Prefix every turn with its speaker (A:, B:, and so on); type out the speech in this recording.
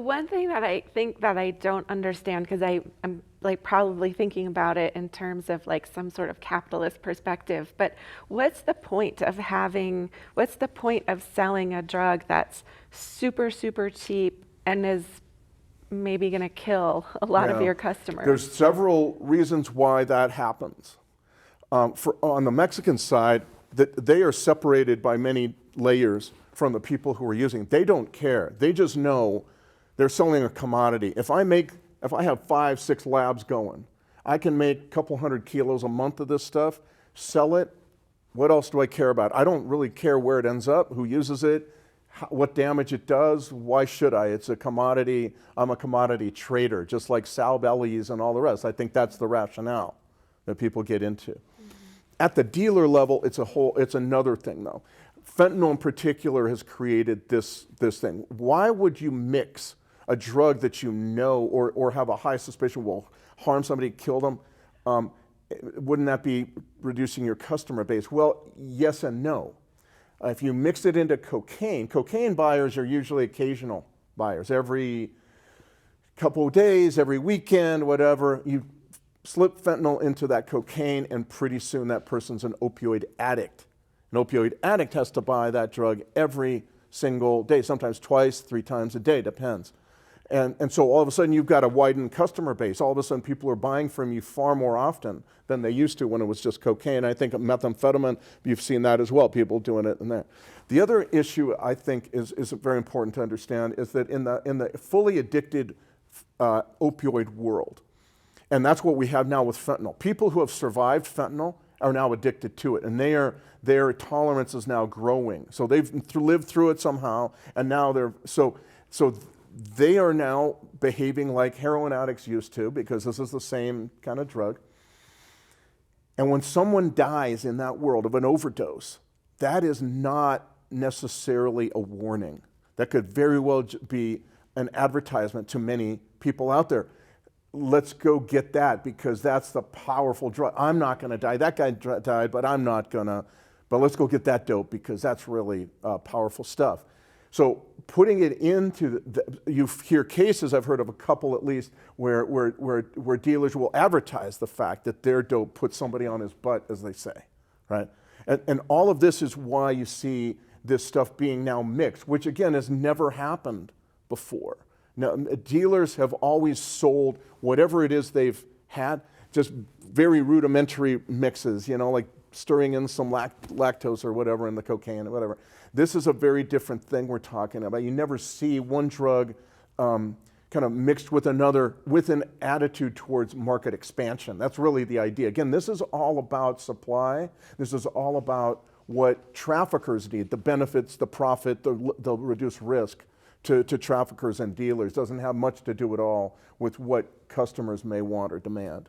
A: one thing that I think that I don't understand, because I'm like probably thinking about it in terms of like some sort of capitalist perspective, but what's the point of what's the point of selling a drug that's super, super cheap and is maybe going to kill a lot of
B: Yeah.
A: your customers?
B: There's several reasons why that happens. On the Mexican side, that they are separated by many layers from the people who are using it. They don't care. They just know they're selling a commodity. If I have 5, 6 labs going, I can make a couple hundred kilos a month of this stuff, sell it. What else do I care about? I don't really care where it ends up, who uses it, what damage it does. Why should I? It's a commodity. I'm a commodity trader, just like Sal Bellies and all the rest. I think that's the rationale that people get into. At the dealer level, it's another thing though. Fentanyl in particular has created this thing. Why would you mix a drug that you know or have a high suspicion will harm somebody, kill them? Wouldn't that be reducing your customer base? Well, yes and no. If you mix it into cocaine buyers are usually occasional buyers. Every couple of days, every weekend, whatever, you slip fentanyl into that cocaine and pretty soon that person's an opioid addict. An opioid addict has to buy that drug every single day, sometimes twice, 3 times a day, depends. And so all of a sudden you've got a widened customer base. All of a sudden people are buying from you far more often than they used to when it was just cocaine. I think methamphetamine, you've seen that as well, people doing it in there. The other issue I think is very important to understand is that in the fully addicted opioid world, and that's what we have now with fentanyl. People who have survived fentanyl are now addicted to it, and their tolerance is now growing. So they've lived through it somehow, and now they are now behaving like heroin addicts used to, because this is the same kind of drug. And when someone dies in that world of an overdose, that is not necessarily a warning. That could very well be an advertisement to many people out there. Let's go get that because that's the powerful drug. I'm not going to die. That guy died, but I'm not going to. But let's go get that dope because that's really powerful stuff. So putting it into you hear cases, I've heard of a couple at least, where dealers will advertise the fact that their dope put somebody on his butt, as they say, right? And all of this is why you see this stuff being now mixed, which again has never happened before. Now, dealers have always sold whatever it is they've had, just very rudimentary mixes, like stirring in some lactose or whatever in the cocaine or whatever. This is a very different thing we're talking about. You never see one drug kind of mixed with another with an attitude towards market expansion. That's really the idea. Again, this is all about supply. This is all about what traffickers need, the benefits, the profit, the reduced risk to traffickers and dealers. Doesn't have much to do at all with what customers may want or demand.